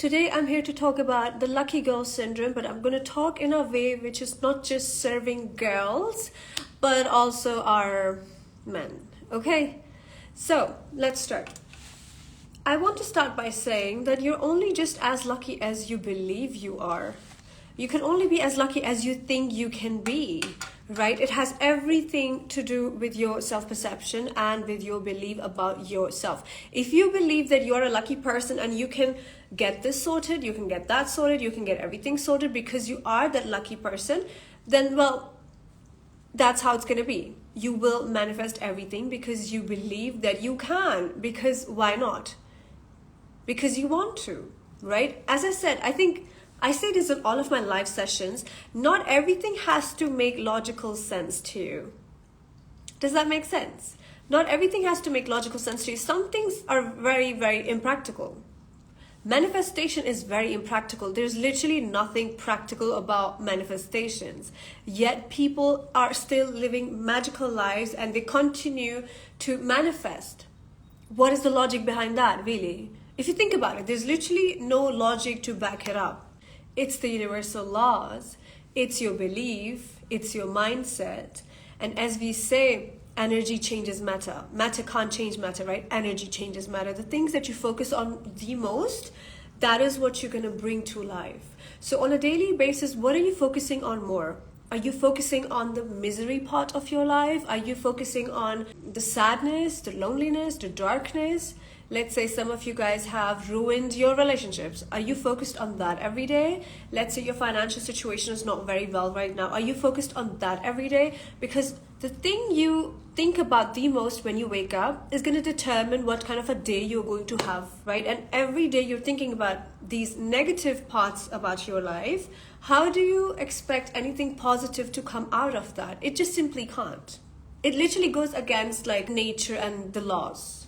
Today I'm here to talk about the lucky girl syndrome, but I'm going to talk in a way which is not just serving girls, but also our men. Okay? So, let's start. I want to start by saying that you're only just as lucky as you believe you are. You can only be as lucky as you think you can be, right? It has everything to do with your self-perception and with your belief about yourself. If you believe that you're a lucky person and you can get this sorted, you can get that sorted, you can get everything sorted because you are that lucky person, then, well, that's how it's going to be. You will manifest everything because you believe that you can. Because why not? Because you want to, right? As I said, I say this in all of my live sessions, not everything has to make logical sense to you. Does that make sense? Not everything has to make logical sense to you. Some things are very, very impractical. Manifestation is very impractical. There's literally nothing practical about manifestations. Yet people are still living magical lives and they continue to manifest. What is the logic behind that, really? If you think about it, there's literally no logic to back it up. It's the universal laws. It's your belief. It's your mindset. And as we say, energy changes matter. Matter can't change matter, right? Energy changes matter. The things that you focus on the most, that is what you're going to bring to life. So on a daily basis, what are you focusing on more? Are you focusing on the misery part of your life? Are you focusing on the sadness, the loneliness, the darkness? Let's say some of you guys have ruined your relationships. Are you focused on that every day? Let's say your financial situation is not very well right now. Are you focused on that every day? Because the thing you think about the most when you wake up is going to determine what kind of a day you're going to have, right? And every day you're thinking about these negative parts about your life. How do you expect anything positive to come out of that? It just simply can't. It literally goes against like nature and the laws.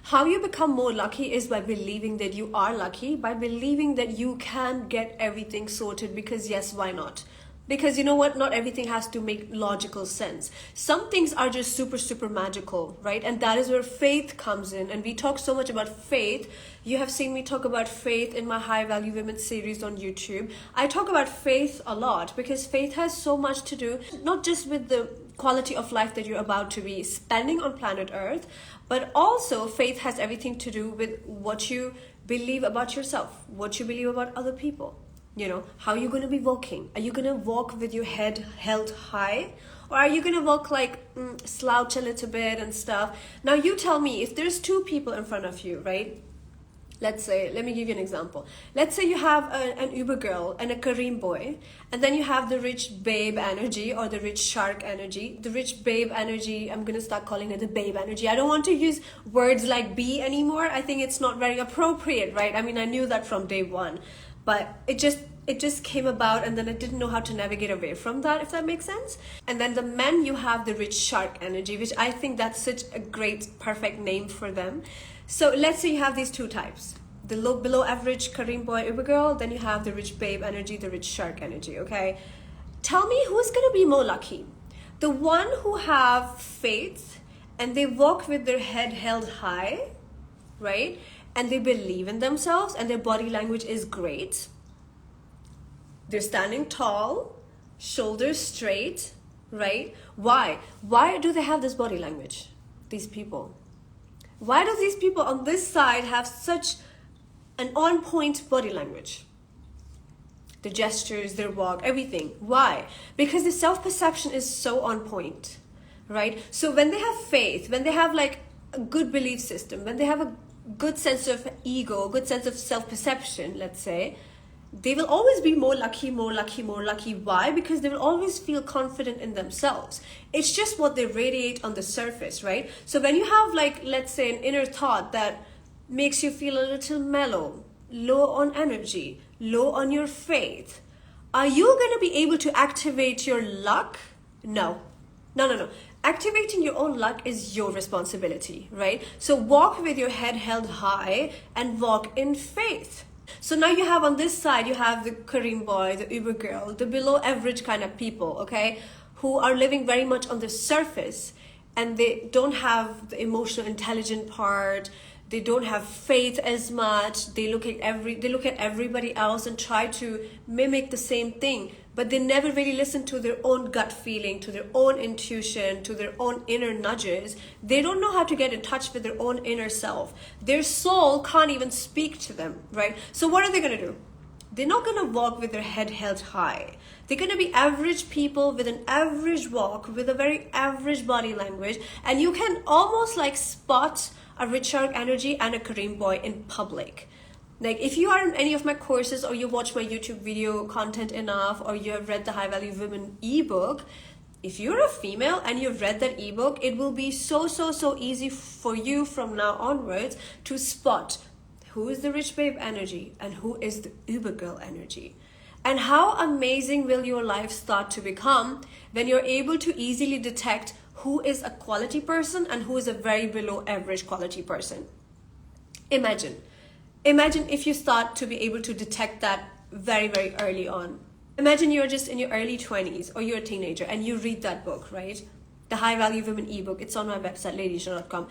How you become more lucky is by believing that you are lucky, by believing that you can get everything sorted because yes, why not? Because you know what? Not everything has to make logical sense. Some things are just super, super magical, right? And that is where faith comes in. And we talk so much about faith. You have seen me talk about faith in my High Value Women series on YouTube. I talk about faith a lot because faith has so much to do, not just with the quality of life that you're about to be spending on planet Earth, but also faith has everything to do with what you believe about yourself, what you believe about other people. You know, how are you going to be walking? Are you going to walk with your head held high? Or are you going to walk like slouch a little bit and stuff? Now you tell me, if there's two people in front of you, right? Let's say, let me give you an example. Let's say you have an Uber girl and a Kareem boy, and then you have the rich babe energy or the rich shark energy. The rich babe energy, I'm going to start calling it the babe energy. I don't want to use words like B anymore. I think it's not very appropriate, right? I mean, I knew that from day one, but it just came about and then I didn't know how to navigate away from that, if that makes sense. And then the men, you have the rich shark energy, which I think that's such a great, perfect name for them. So let's say you have these two types, the below average Kareem boy Uber girl, then you have the rich babe energy, the rich shark energy, okay? Tell me who's going to be more lucky? The one who have faith and they walk with their head held high, right? And they believe in themselves and their body language is great. They're standing tall, shoulders straight, right? Why? Why do they have this body language, these people? Why do these people on this side have such an on-point body language? The gestures, their walk, everything. Why? Because the self-perception is so on point, right? So when they have faith, when they have like a good belief system, when they have a good sense of ego, good sense of self-perception, let's say, they will always be more lucky, more lucky, more lucky. Why? Because they will always feel confident in themselves. It's just what they radiate on the surface, right? So when you have like, let's say, an inner thought that makes you feel a little mellow, low on energy, low on your faith, are you going to be able to activate your luck? No. Activating your own luck is your responsibility, right? So walk with your head held high and walk in faith. So now you have on this side, you have the Kareem boy, the Uber girl, the below average kind of people, okay, who are living very much on the surface and they don't have the emotional intelligent part. they don't have faith as much. They look at everybody else and try to mimic the same thing, but they never really listen to their own gut feeling, to their own intuition, to their own inner nudges. They don't know how to get in touch with their own inner self. Their soul can't even speak to them, right? So what are they going to do? They're not going to walk with their head held high. They're going to be average people with an average walk, with a very average body language, and you can almost like spot a Richard energy and a Kareem boy in public. Like if you are in any of my courses, or you watch my YouTube video content enough, or you have read the High Value Women ebook, if you're a female and you've read that ebook, it will be so easy for you from now onwards to spot who is the rich babe energy and who is the Uber girl energy. And how amazing will your life start to become when you're able to easily detect who is a quality person and who is a very below average quality person. Imagine if you start to be able to detect that very early on. Imagine you're just in your early 20s, or you're a teenager and you read that book, right? The High Value Women ebook. It's on my website, ladyesha.com.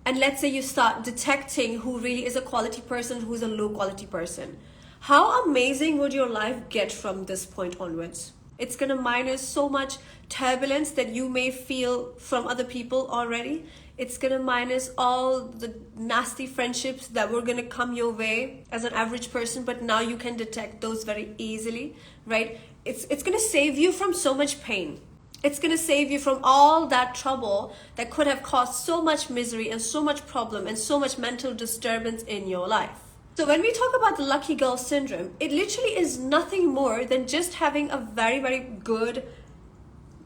And let's say you start detecting who really is a quality person, who's a low quality person. How amazing would your life get from this point onwards? It's going to minus so much turbulence that you may feel from other people already. It's going to minus all the nasty friendships that were going to come your way as an average person, but now you can detect those very easily, right? It's going to save you from so much pain. It's going to save you from all that trouble that could have caused so much misery and so much problem and so much mental disturbance in your life. So when we talk about the lucky girl syndrome, it literally is nothing more than just having a very good,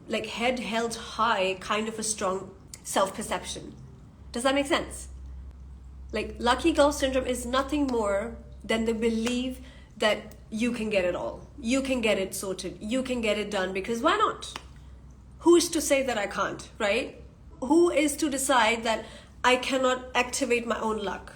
like head held high, kind of a strong self-perception. Does that make sense? Like lucky girl syndrome is nothing more than the belief that you can get it all. You can get it sorted. You can get it done, because why not? Who is to say that I can't, right? Who is to decide that I cannot activate my own luck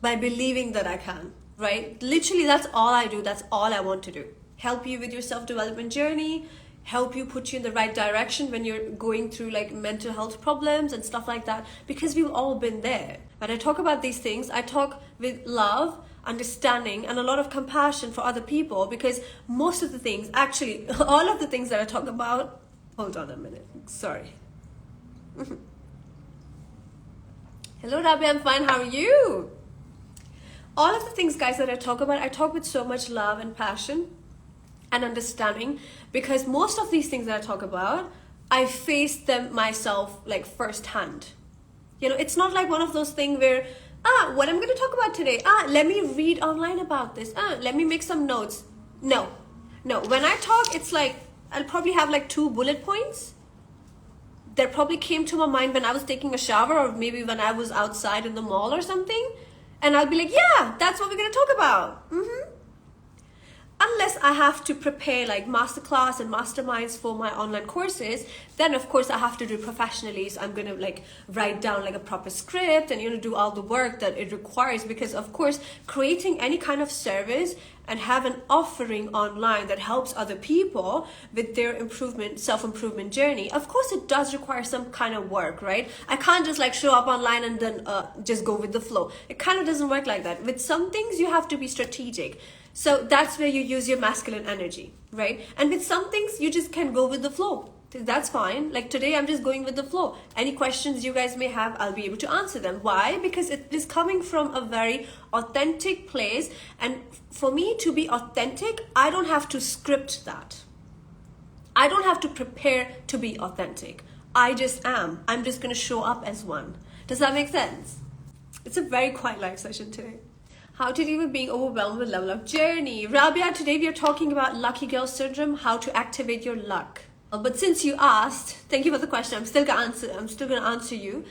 by believing that I can, right? Literally, that's all I do. That's all I want to do. Help you with your self-development journey, help you, put you in the right direction when you're going through like mental health problems and stuff like that, because we've all been there. When I talk about these things, I talk with love, understanding, and a lot of compassion for other people, because most of the things, actually, all of the things that I talk about, hold on a minute, sorry. Hello, Rabbi, I'm fine, how are you? All of the things, guys, that I talk about, I talk with so much love and passion and understanding, because most of these things that I talk about, I faced them myself like firsthand. You know, it's not like one of those things where, what I'm going to talk about today, let me read online about this, let me make some notes. No, when I talk, it's like, I'll probably have like 2 bullet points that probably came to my mind when I was taking a shower, or maybe when I was outside in the mall or something. And I'll be like, yeah, that's what we're going to talk about. Unless I have to prepare like masterclass and masterminds for my online courses, then of course I have to do it professionally. So I'm going to like write down like a proper script and, you know, do all the work that it requires, because of course creating any kind of service and have an offering online that helps other people with their improvement, self-improvement journey, of course it does require some kind of work, right? I can't just like show up online and then just go with the flow. It kind of doesn't work like that. With some things you have to be strategic. So that's where you use your masculine energy, right? And with some things you just can go with the flow. That's fine. Like today I'm just going with the flow. Any questions you guys may have, I'll be able to answer them. Why? Because it is coming from a very authentic place. And for me to be authentic, I don't have to script that. I don't have to prepare to be authentic. I just am. I'm just going to show up as one. Does that make sense? It's a very quiet live session today. How to deal with being overwhelmed with level up journey. Rabia, today we are talking about lucky girl syndrome, how to activate your luck. But since you asked, thank you for the question. I'm still going to answer you.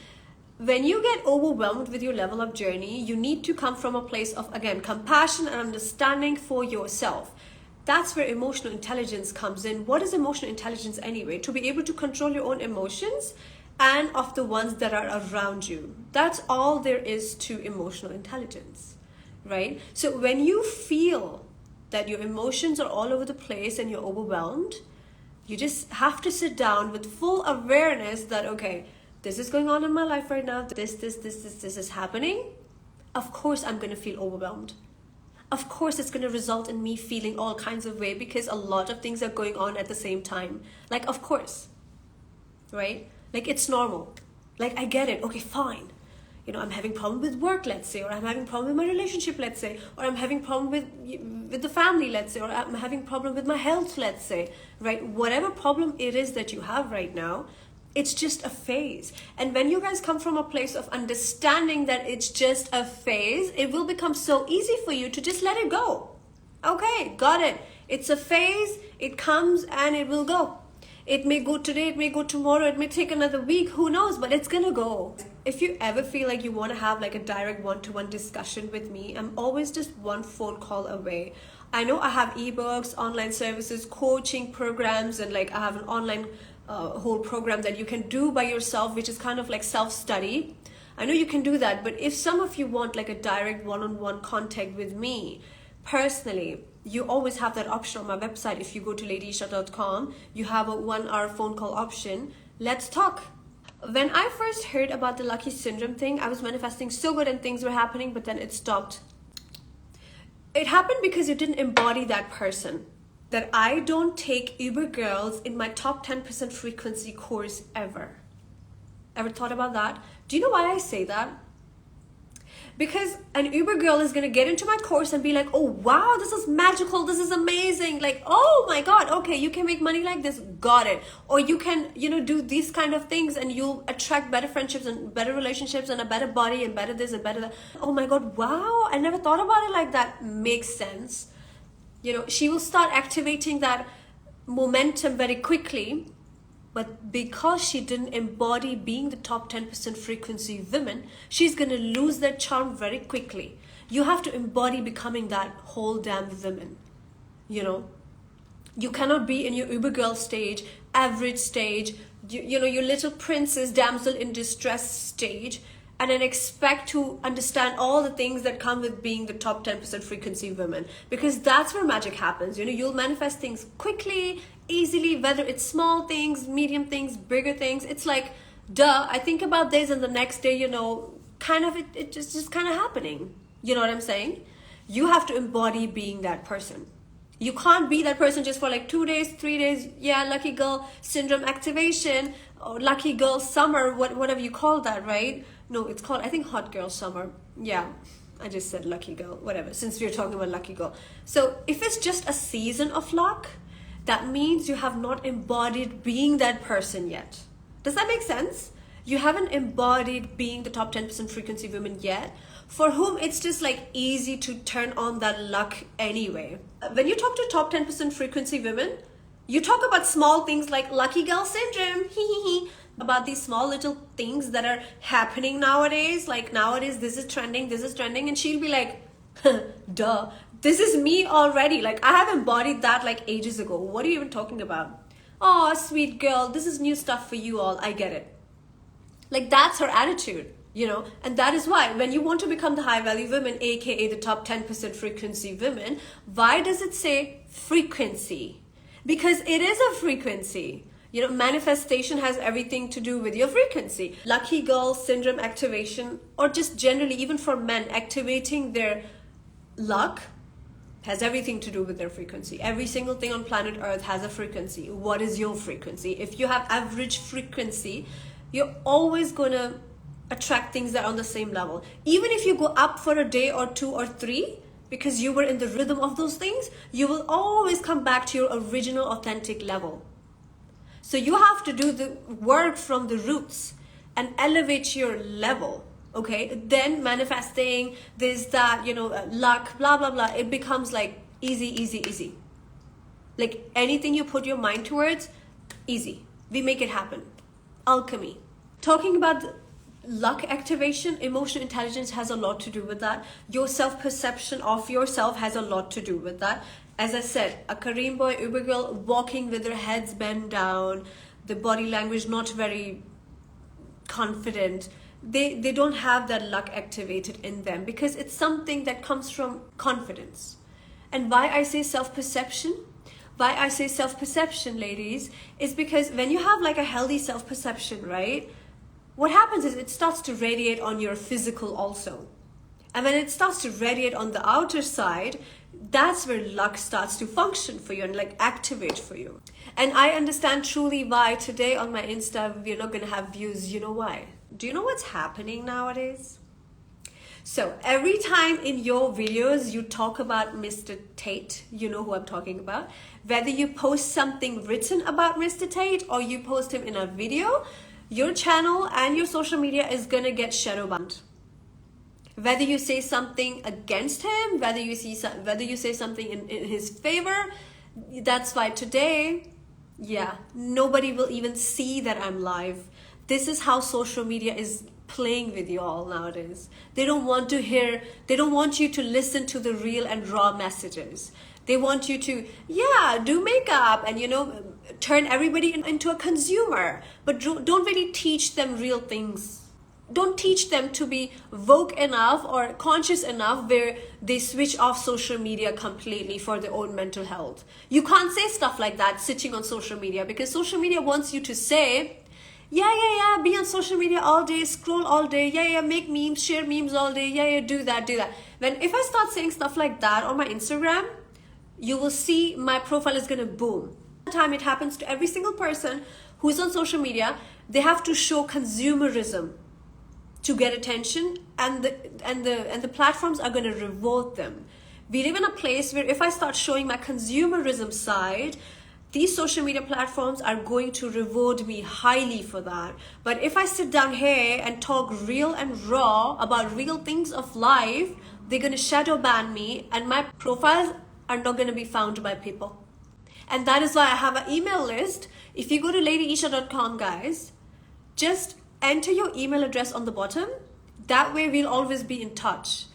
When you get overwhelmed with your level up journey, you need to come from a place of, again, compassion and understanding for yourself. That's where emotional intelligence comes in. What is emotional intelligence anyway? To be able to control your own emotions and of the ones that are around you. That's all there is to emotional intelligence, right? So when you feel that your emotions are all over the place and you're overwhelmed, you just have to sit down with full awareness that, okay, this is going on in my life right now. This is happening. of course I'm going to feel overwhelmed. Of course it's going to result in me feeling all kinds of way because a lot of things are going on at the same time. Like, of course, right? Like, it's normal. Like, I get it. Okay, fine. I'm having problem with work, let's say, or I'm having problem with my relationship, let's say, or I'm having problem with the family, let's say, or I'm having problem with my health, let's say, right? Whatever problem it is that you have right now, it's just a phase. And when you guys come from a place of understanding that it's just a phase, it will become so easy for you to just let it go. Okay, got it. It's a phase, it comes and it will go. It may go today, it may go tomorrow, it may take another week, who knows, but it's gonna go. If you ever feel like you want to have like a direct one-to-one discussion with me, I'm always just one phone call away. I know I have ebooks, online services, coaching programs, and like I have an online whole program that you can do by yourself, which is kind of like self-study. I know you can do that, but if some of you want like a direct one-on-one contact with me personally, you always have that option on my website. If you go to ladyesha.com, you have a 1-hour phone call option. Let's talk. When I first heard about the lucky syndrome thing, I was manifesting so good and things were happening, but then it stopped. It happened because you didn't embody that person. That I don't take Uber girls in my top 10% frequency course ever. Ever thought about that? Do you know why I say that? Because an Uber girl is going to get into my course and be like, oh wow, this is magical, this is amazing, like, oh my god, okay, you can make money like this, got it. Or you can, do these kind of things and you'll attract better friendships and better relationships and a better body and better this and better that. Oh my god, wow, I never thought about it like that. Makes sense. She will start activating that momentum very quickly. But because she didn't embody being the top 10% frequency women, she's going to lose that charm very quickly. You have to embody becoming that whole damn woman. You cannot be in your Uber girl stage, average stage, your little princess, damsel in distress stage, and then expect to understand all the things that come with being the top 10% frequency women. Because that's where magic happens. You'll manifest things quickly, easily, whether it's small things, medium things, bigger things. It's like, duh, I think about this and the next day, it's just kind of happening. You know what I'm saying? You have to embody being that person. You can't be that person just for like 2 days, 3 days. Yeah, lucky girl syndrome activation, or lucky girl summer, whatever you call that, right? No, it's called, I think, hot girl summer. Yeah, I just said lucky girl, whatever, since we're talking about lucky girl. So if it's just a season of luck, that means you have not embodied being that person yet. Does that make sense? You haven't embodied being the top 10% frequency women yet, for whom it's just like easy to turn on that luck anyway. When you talk to top 10% frequency women, you talk about small things like lucky girl syndrome, about these small little things that are happening nowadays. Like nowadays, this is trending, and she'll be like, duh, this is me already. Like I have embodied that like ages ago. What are you even talking about? Oh, sweet girl, this is new stuff for you all. I get it. Like that's her attitude, and that is why when you want to become the high value women, aka the top 10% frequency women, why does it say frequency? Because it is a frequency. Manifestation has everything to do with your frequency. Lucky girl syndrome activation, or just generally, even for men, activating their luck has everything to do with their frequency. Every single thing on planet Earth has a frequency. What is your frequency? If you have average frequency, you're always going to attract things that are on the same level. Even if you go up for a day or 2 or 3, because you were in the rhythm of those things, you will always come back to your original authentic level. So you have to do the work from the roots and elevate your level, okay? Then manifesting this, that, luck, blah, blah, blah. It becomes like easy. Like anything you put your mind towards, easy. We make it happen. Alchemy. Talking about luck activation, emotional intelligence has a lot to do with that. Your self-perception of yourself has a lot to do with that. As I said, a Kareem boy, Uber girl, walking with their heads bent down, the body language not very confident. They don't have that luck activated in them because it's something that comes from confidence. And why I say self-perception? Ladies, is because when you have like a healthy self-perception, right? What happens is it starts to radiate on your physical also. And when it starts to radiate on the outer side, that's where luck starts to function for you and like activate for you. And I understand truly why today on my Insta, we're not going to have views. You know why? Do you know what's happening nowadays? So every time in your videos you talk about Mr. Tate, you know who I'm talking about, whether you post something written about Mr. Tate or you post him in a video, your channel and your social media is going to get shadow banned. Whether you say something against him, whether you say something in his favor, that's why today, yeah, nobody will even see that I'm live. This is how social media is playing with you all nowadays. They don't want you to listen to the real and raw messages. They want you to, yeah, do makeup and, turn everybody into a consumer, but don't really teach them real things. Don't teach them to be woke enough or conscious enough where they switch off social media completely for their own mental health. You can't say stuff like that sitting on social media, because social media wants you to say, yeah, be on social media all day, scroll all day, yeah, make memes, share memes all day, yeah, do that. If I start saying stuff like that on my Instagram, you will see my profile is gonna boom. Time it happens to every single person who's on social media. They have to show consumerism to get attention, and the platforms are going to reward them. We live in a place where if I start showing my consumerism side, these social media platforms are going to reward me highly for that. But if I sit down here and talk real and raw about real things of life, they're going to shadow ban me and my profiles are not going to be found by people. And that is why I have an email list. If you go to ladyesha.com, guys, just enter your email address on the bottom. That way we'll always be in touch.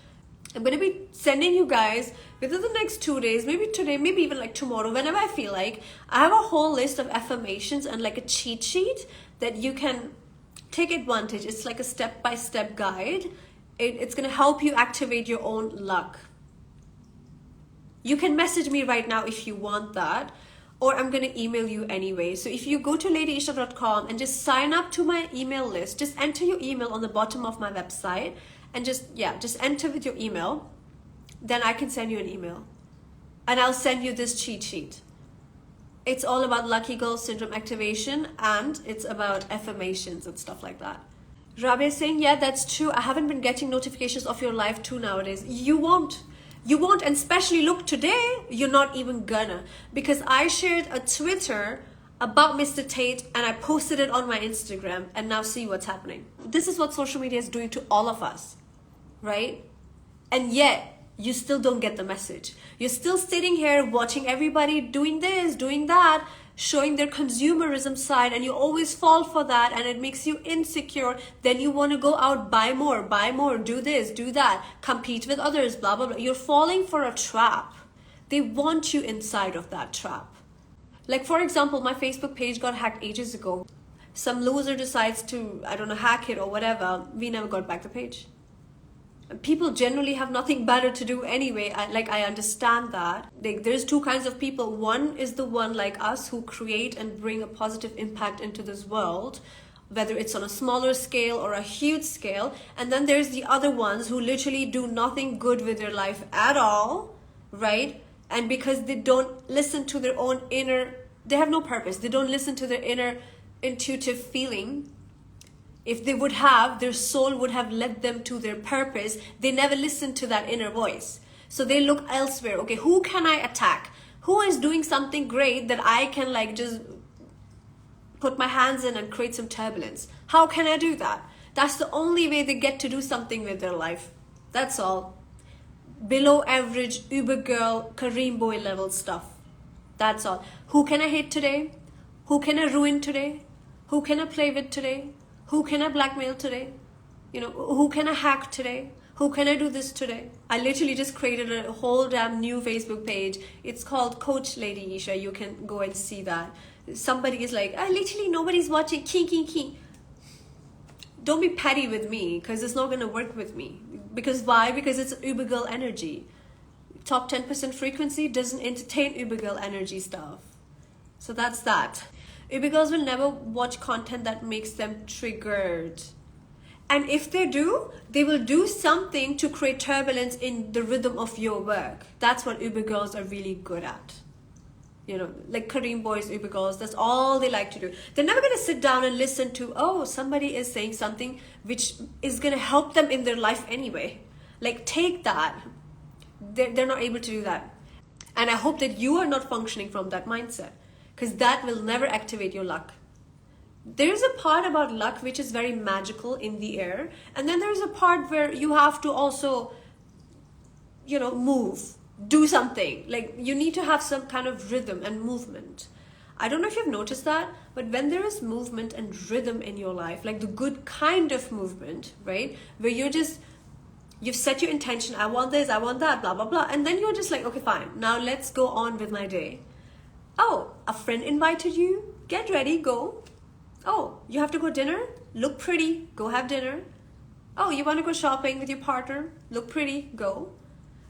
I'm going to be sending you guys within the next 2 days, maybe today, maybe even like tomorrow, whenever I feel like. I have a whole list of affirmations and like a cheat sheet that you can take advantage. It's like a step-by-step guide. It's going to help you activate your own luck. You can message me right now if you want that, or I'm going to email you anyway. So if you go to ladyesha.com and just sign up to my email list, just enter your email on the bottom of my website and just enter with your email. Then I can send you an email and I'll send you this cheat sheet. It's all about lucky girl syndrome activation and it's about affirmations and stuff like that. Rabia is saying, yeah, that's true. I haven't been getting notifications of your live too nowadays. You won't, and especially look today, you're not even gonna, because I shared a Twitter about Mr. Tate and I posted it on my Instagram, and now see what's happening. This is what social media is doing to all of us, right? And yet you still don't get the message. You're still sitting here watching everybody doing this, doing that, showing their consumerism side, and you always fall for that and it makes you insecure. Then you want to go out, buy more, do this, do that, compete with others, blah, blah, blah. You're falling for a trap. They want you inside of that trap. Like, for example, my Facebook page got hacked ages ago. Some loser decides to, hack it or whatever. We never got back the page. People generally have nothing better to do anyway. I understand that. There's two kinds of people. One is the one like us who create and bring a positive impact into this world, whether it's on a smaller scale or a huge scale. And then there's the other ones who literally do nothing good with their life at all, right? And because they don't listen to their own inner, they have no purpose. They don't listen to their inner intuitive feeling. If they would have, their soul would have led them to their purpose. They never listen to that inner voice. So they look elsewhere. Okay, who can I attack? Who is doing something great that I can just put my hands in and create some turbulence? How can I do that? That's the only way they get to do something with their life. That's all. Below average, Uber girl, Kareem boy level stuff. That's all. Who can I hate today? Who can I ruin today? Who can I play with today? Who can I blackmail today? Who can I hack today? Who can I do this today? I literally just created a whole damn new Facebook page. It's called Coach Lady Esha. You can go and see that. Somebody is like, literally nobody's watching. Key. Don't be petty with me, because it's not going to work with me. Because why? Because it's Uber girl energy. Top 10% frequency doesn't entertain Uber girl energy stuff. So that's that. Uber girls will never watch content that makes them triggered. And if they do, they will do something to create turbulence in the rhythm of your work. That's what Uber girls are really good at. You know, like Kareem boys, Uber girls, that's all they like to do. They're never going to sit down and listen to, oh, somebody is saying something which is going to help them in their life anyway. Like, take that. They're not able to do that. And I hope that you are not functioning from that mindset, because that will never activate your luck. There's a part about luck which is very magical in the air. And then there's a part where you have to also, you know, move, do something. Like, you need to have some kind of rhythm and movement. I don't know if you've noticed that, but when there is movement and rhythm in your life, like the good kind of movement, right? Where you've set your intention, I want this, I want that, blah, blah, blah. And then you're just like, okay, fine. Now let's go on with my day. Oh, a friend invited you? Get ready, go. Oh, you have to go dinner? Look pretty, go have dinner. Oh, you want to go shopping with your partner? Look pretty, go.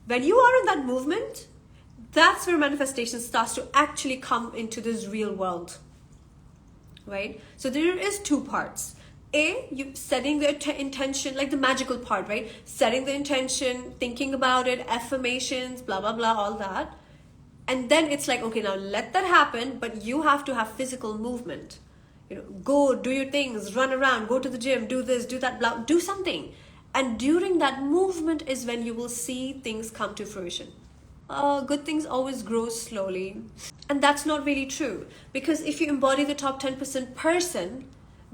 When you are in that movement, that's where manifestation starts to actually come into this real world, right? So there is two parts. You setting the intention, like the magical part, right? Setting the intention, thinking about it, affirmations, blah, blah, blah, all that. And then it's like, okay, now let that happen, but you have to have physical movement. You know, go do your things, run around, go to the gym, do this, do that, blah, do something. And during that movement is when you will see things come to fruition. Good things always grow slowly. And that's not really true. Because if you embody the top 10% person,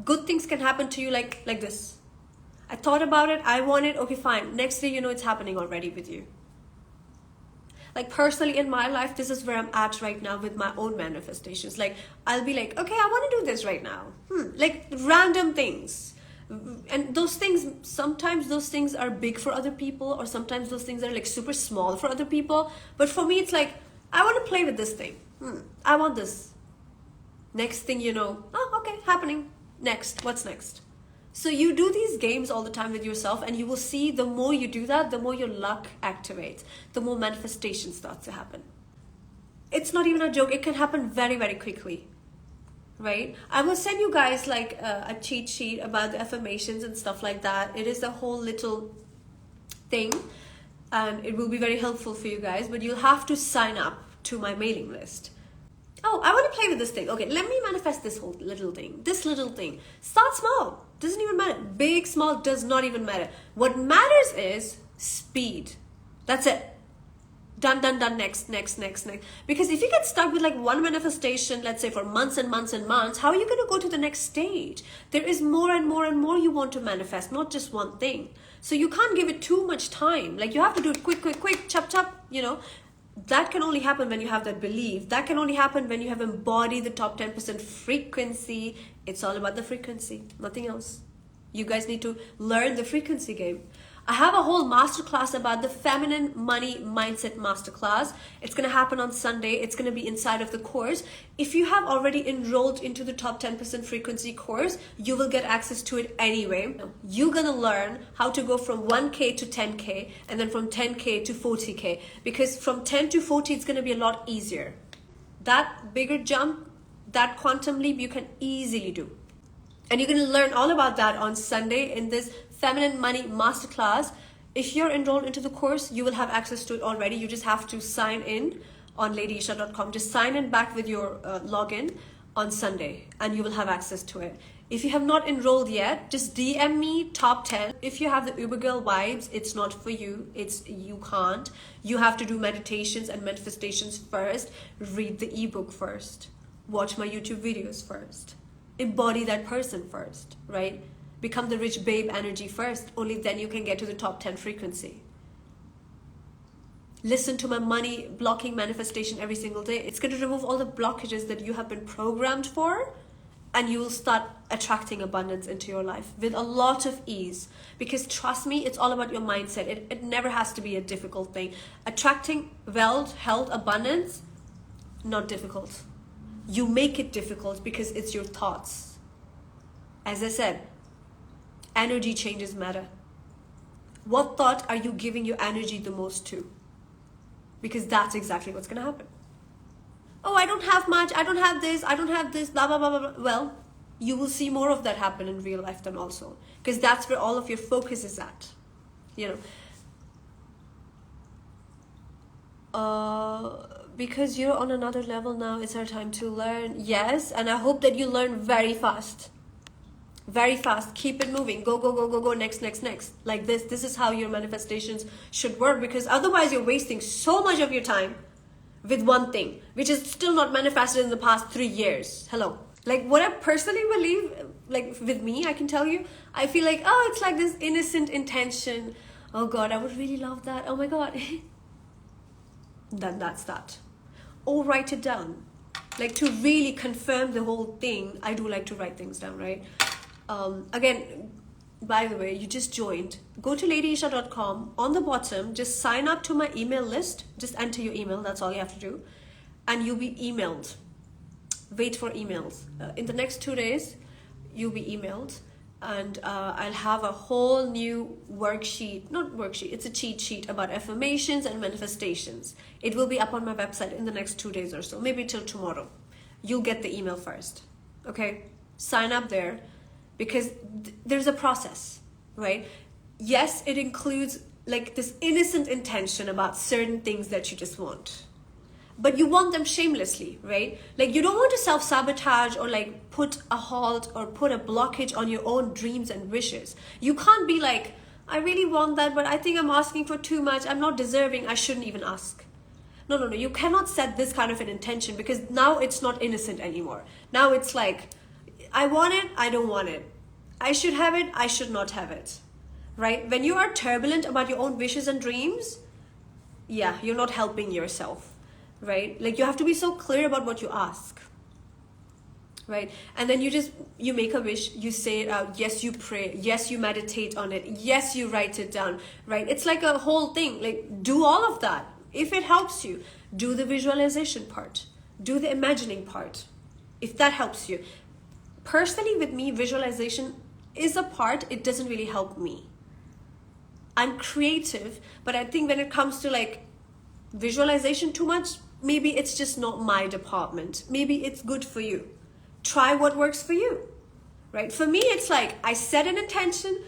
good things can happen to you like this. I thought about it, I want it, okay, fine. Next day, you know it's happening already with you. Like personally in my life, this is where I'm at right now with my own manifestations. Like I'll be like, okay, I want to do this right now. Like random things. And those things, sometimes those things are big for other people, or sometimes those things are like super small for other people. But for me, it's like, I want to play with this thing. I want this. Next thing you know, oh, okay, happening. Next, what's next? So you do these games all the time with yourself, and you will see the more you do that, the more your luck activates, the more manifestation starts to happen. It's not even a joke. It can happen very, very quickly, right? I will send you guys like a cheat sheet about the affirmations and stuff like that. It is a whole little thing, and it will be very helpful for you guys, but you'll have to sign up to my mailing list. Oh, I want to play with this thing. Okay, let me manifest this whole little thing. This little thing. Start small. Doesn't even matter. Big, small, does not even matter. What matters is speed. That's it. Done, done, done, next. Because if you get stuck with like one manifestation, let's say for months and months and months, how are you going to go to the next stage? There is more and more and more you want to manifest, not just one thing. So you can't give it too much time. Like you have to do it quick, chop, you know. That can only happen when you have that belief. That can only happen when you have embodied the top 10% frequency. It's all about the frequency, nothing else. You guys need to learn the frequency game. I have a whole masterclass about the feminine money mindset masterclass. It's going to happen on Sunday. It's going to be inside of the course. If you have already enrolled into the top 10% frequency course, you will get access to it anyway. You're going to learn how to go from 1K to 10K, and then from 10K to 40K, because from 10 to 40, it's going to be a lot easier. That bigger jump, that quantum leap, you can easily do. And you're going to learn all about that on Sunday in this Feminine Money Masterclass. If you're enrolled into the course, you will have access to it already. You just have to sign in on ladyesha.com. Just sign in back with your login on Sunday, and you will have access to it. If you have not enrolled yet, just DM me top 10. If you have the Uber Girl vibes, it's not for you. You can't. You have to do meditations and manifestations first. Read the ebook first. Watch my YouTube videos first. Embody that person first, right? Become the rich babe energy first. Only then you can get to the top 10 frequency. Listen to my money blocking manifestation every single day. It's going to remove all the blockages that you have been programmed for, and you will start attracting abundance into your life with a lot of ease. Because trust me, it's all about your mindset. It never has to be a difficult thing. Attracting wealth, health, abundance, not difficult. You make it difficult because it's your thoughts. As I said, energy changes matter. What thought are you giving your energy the most to? Because that's exactly what's going to happen. Oh, I don't have much. I don't have this, blah, blah, blah, blah. Well, you will see more of that happen in real life then also, because that's where all of your focus is at, you know. Because you're on another level now, it's our time to learn. Yes, and I hope that you learn very fast. Very fast. Keep it moving. Go, go, go, go, go. Next, next, next. Like this. This is how your manifestations should work, because otherwise you're wasting so much of your time with one thing, which is still not manifested in the past 3 years. Hello. Like what I personally believe, like with me, I can tell you, I feel like, oh, it's like this innocent intention. Oh God, I would really love that. Oh my God. Then that's that. Or write it down. Like to really confirm the whole thing, I do like to write things down, right? Again, by the way, you just joined. Go to ladyesha.com. On the bottom, just sign up to my email list. Just enter your email. That's all you have to do. And you'll be emailed. Wait for emails. In the next 2 days, you'll be emailed. And I'll have a whole new worksheet. Not worksheet. It's a cheat sheet about affirmations and manifestations. It will be up on my website in the next 2 days or so. Maybe till tomorrow. You'll get the email first. Okay? Sign up there. Because there's a process, right? Yes, it includes like this innocent intention about certain things that you just want. But you want them shamelessly, right? Like you don't want to self-sabotage or like put a halt or put a blockage on your own dreams and wishes. You can't be like, I really want that, but I think I'm asking for too much. I'm not deserving. I shouldn't even ask. No, no, no. You cannot set this kind of an intention, because now it's not innocent anymore. Now it's like, I want it, I don't want it. I should have it, I should not have it. Right? When you are turbulent about your own wishes and dreams, yeah, you're not helping yourself. Right? Like you have to be so clear about what you ask. Right? And then you make a wish, you say it out, yes, you pray, yes, you meditate on it, yes, you write it down. Right? It's like a whole thing. Like do all of that. If it helps you, do the visualization part. Do the imagining part. If that helps you. Personally, with me, visualization is a part. It doesn't really help me. I'm creative, but I think when it comes to like visualization too much, maybe it's just not my department. Maybe it's good for you. Try what works for you, right? For me, it's like I set an intention.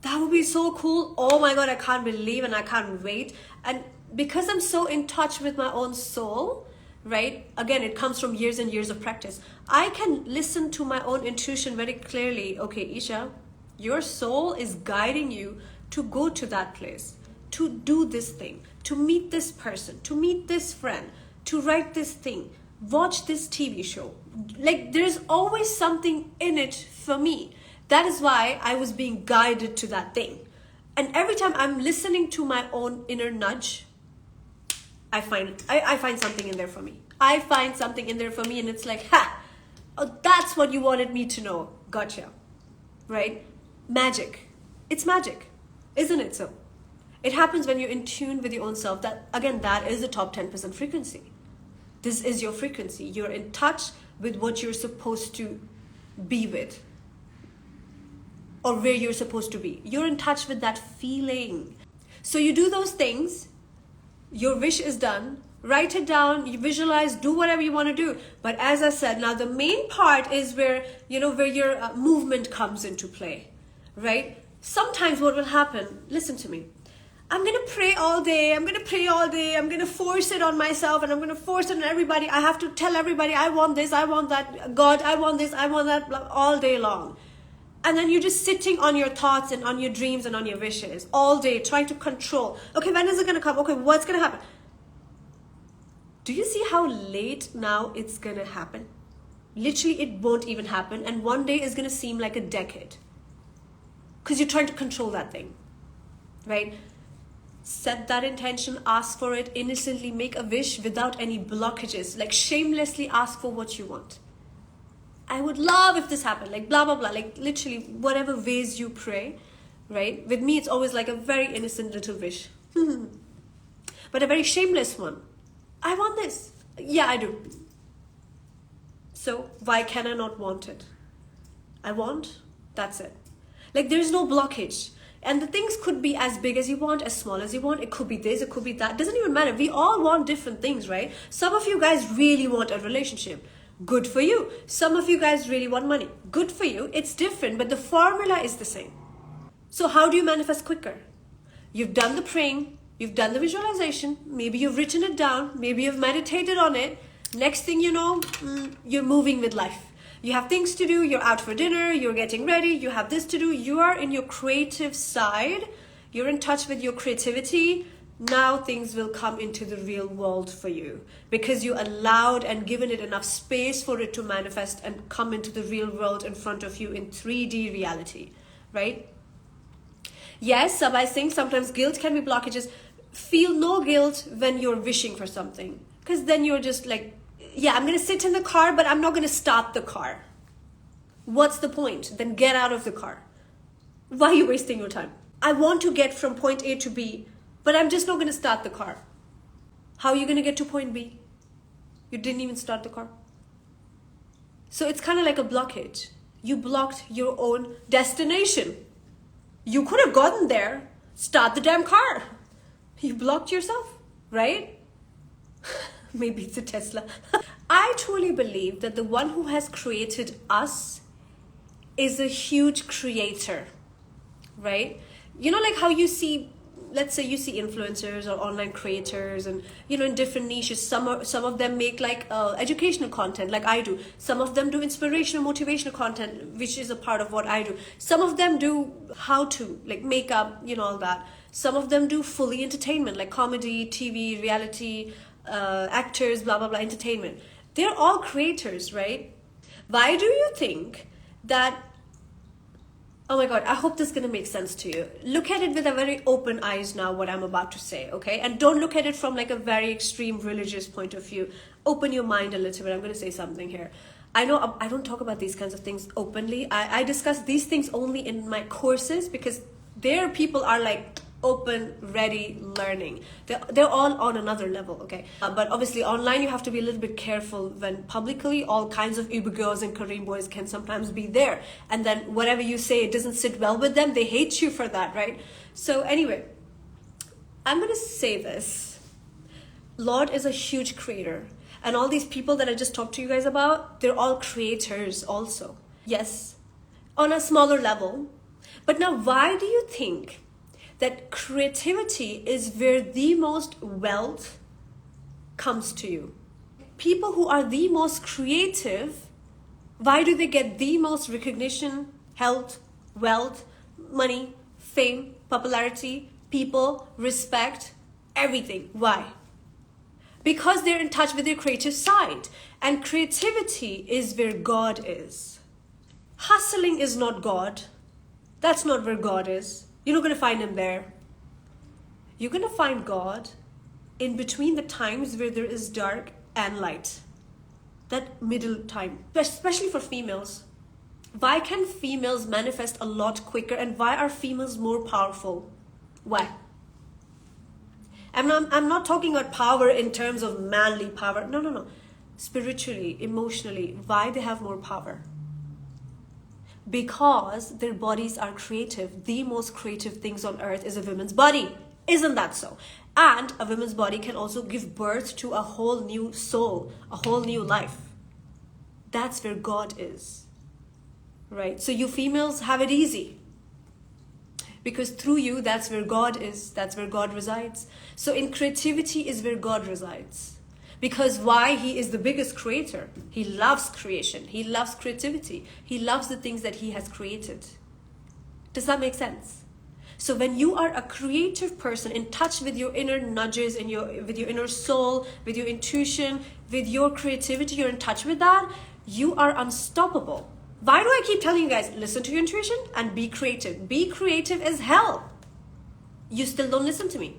That would be so cool. Oh my God, I can't believe and I can't wait. And because I'm so in touch with my own soul, right? Again, it comes from years and years of practice. I can listen to my own intuition very clearly. Okay, Esha, your soul is guiding you to go to that place, to do this thing, to meet this person, to meet this friend, to write this thing, watch this TV show. Like there's always something in it for me. That is why I was being guided to that thing. And every time I'm listening to my own inner nudge, I find something in there for me. I find something in there for me, and it's like, ha, oh, that's what you wanted me to know. Gotcha. Right? Magic. It's magic. Isn't it so? It happens when you're in tune with your own self. That, again, that is the top 10% frequency. This is your frequency. You're in touch with what you're supposed to be with, or where you're supposed to be. You're in touch with that feeling. So you do those things. Your wish is done. Write it down. You visualize. Do whatever you want to do. But as I said, now the main part is where your movement comes into play, right? Sometimes what will happen, listen to me. I'm going to pray all day. I'm going to pray all day. I'm going to force it on myself, and I'm going to force it on everybody. I have to tell everybody, I want this, I want that. God, I want this, I want that, all day long. And then you're just sitting on your thoughts and on your dreams and on your wishes all day, trying to control. Okay, when is it going to come? Okay, what's going to happen? Do you see how late now it's going to happen? Literally, it won't even happen. And one day is going to seem like a decade. Because you're trying to control that thing, right? Set that intention, ask for it, innocently make a wish without any blockages. Like shamelessly ask for what you want. I would love if this happened, like blah, blah, blah, like literally whatever ways you pray, right? With me, it's always like a very innocent little wish, but a very shameless one. I want this. Yeah, I do. So why can I not want it? I want, that's it. Like there's no blockage. And the things could be as big as you want, as small as you want. It could be this, it could be that. Doesn't even matter. We all want different things, right? Some of you guys really want a relationship. Good for you. Some of you guys really want money. Good for you. It's different, but the formula is the same. So how do you manifest quicker? You've done the praying, you've done the visualization, maybe you've written it down, maybe you've meditated on it. Next thing you know, you're moving with life. You have things to do, you're out for dinner, you're getting ready, you have this to do. You are in your creative side, you're in touch with your creativity. Now things will come into the real world for you because you allowed and given it enough space for it to manifest and come into the real world in front of you in 3D reality, right? Yes, Sabai Singh, sometimes guilt can be blockages. Feel no guilt when you're wishing for something, because then you're just like, yeah, I'm going to sit in the car, but I'm not going to start the car. What's the point? Then get out of the car. Why are you wasting your time? I want to get from point A to B, but I'm just not going to start the car. How are you going to get to point B? You didn't even start the car. So it's kind of like a blockage. You blocked your own destination. You could have gotten there. Start the damn car. You blocked yourself, right? Maybe it's a Tesla. I truly believe that the one who has created us is a huge creator, right? You know, like how you see, let's say you see influencers or online creators and, you know, in different niches, some of them make like educational content like I do. Some of them do inspirational, motivational content, which is a part of what I do. Some of them do how to, like makeup, you know, all that. Some of them do fully entertainment, like comedy, TV, reality, actors, blah, blah, blah, entertainment. They're all creators, right? Why do you think that, oh my God, I hope this is going to make sense to you. Look at it with a very open eyes now, what I'm about to say, okay? And don't look at it from like a very extreme religious point of view. Open your mind a little bit. I'm going to say something here. I know I don't talk about these kinds of things openly. I discuss these things only in my courses because there people are like open, ready, learning. They're all on another level, okay? But obviously online you have to be a little bit careful when publicly all kinds of Ebook girls and Kareem boys can sometimes be there. And then whatever you say, it doesn't sit well with them. They hate you for that, right? So anyway, I'm going to say this. Lord is a huge creator. And all these people that I just talked to you guys about, they're all creators also. Yes, on a smaller level. But now why do you think that creativity is where the most wealth comes to you? People who are the most creative, why do they get the most recognition, health, wealth, money, fame, popularity, people, respect, everything? Why? Because they're in touch with their creative side. And creativity is where God is. Hustling is not God. That's not where God is. You're not going to find him there. You're going to find God in between the times where there is dark and light. That middle time, especially for females. Why can females manifest a lot quicker and why are females more powerful? Why? I'm not talking about power in terms of manly power. No. Spiritually, emotionally, why they have more power? Because their bodies are creative. The most creative things on earth is a woman's body. Isn't that so? And a woman's body can also give birth to a whole new soul, a whole new life. That's where God is. Right? So you females have it easy. Because through you, that's where God is. That's where God resides. So in creativity is where God resides. Because why? He is the biggest creator. He loves creation. He loves creativity. He loves the things that he has created. Does that make sense? So when you are a creative person in touch with your inner nudges, with your inner soul, with your intuition, with your creativity, you're in touch with that, you are unstoppable. Why do I keep telling you guys, listen to your intuition and be creative? Be creative as hell. You still don't listen to me.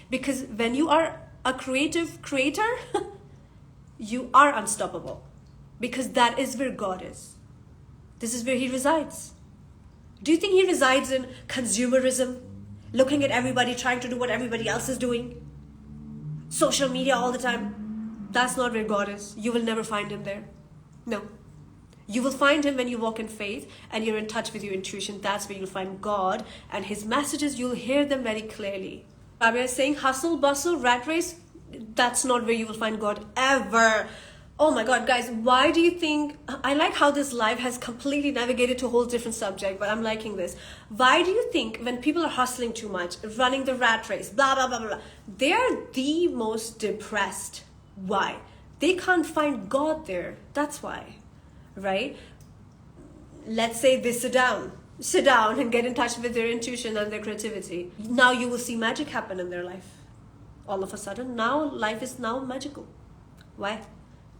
Because when you are a creative creator, you are unstoppable. Because that is where God is. This is where he resides. Do you think he resides in consumerism? Looking at everybody, trying to do what everybody else is doing? Social media all the time? That's not where God is. You will never find him there. No. You will find him when you walk in faith and you're in touch with your intuition. That's where you'll find God. And his messages, you'll hear them very clearly. Rabbi is saying hustle, bustle, rat race, that's not where you will find God ever. Oh my god, guys, why do you think, I like how this live has completely navigated to a whole different subject, but I'm liking this. Why do you think when people are hustling too much, running the rat race, blah, blah, blah, blah, blah, they're the most depressed? Why? They can't find God there. That's why, right? Let's say they sit down and get in touch with their intuition and their creativity. Now you will see magic happen in their life. All of a sudden, now life is now magical. Why?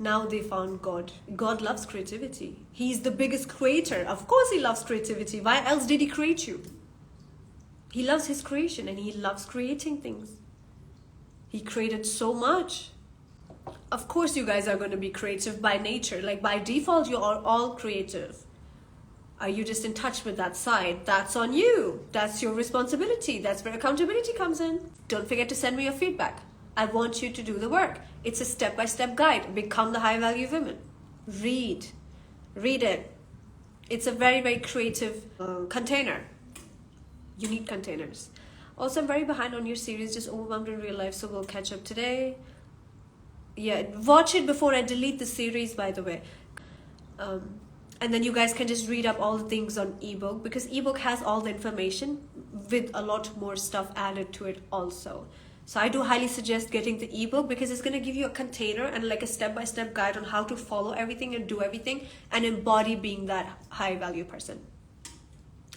Now they found God. God loves creativity. He's the biggest creator. Of course he loves creativity. Why else did he create you? He loves his creation and he loves creating things. He created so much. Of course you guys are going to be creative by nature. Like by default, you are all creative. Are you just in touch with that side? That's on you. That's your responsibility. That's where accountability comes in. Don't forget to send me your feedback. I want you to do the work. It's a step-by-step guide. Become the high-value women. Read it. It's a very, very creative container. You need containers. Also, I'm very behind on your series, just overwhelmed in real life, so we'll catch up today. Yeah, watch it before I delete the series, by the way. And then you guys can just read up all the things on Ebook, because Ebook has all the information with a lot more stuff added to it also. So I do highly suggest getting the ebook because it's going to give you a container and like a step-by-step guide on how to follow everything and do everything and embody being that high value person.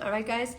All right, guys.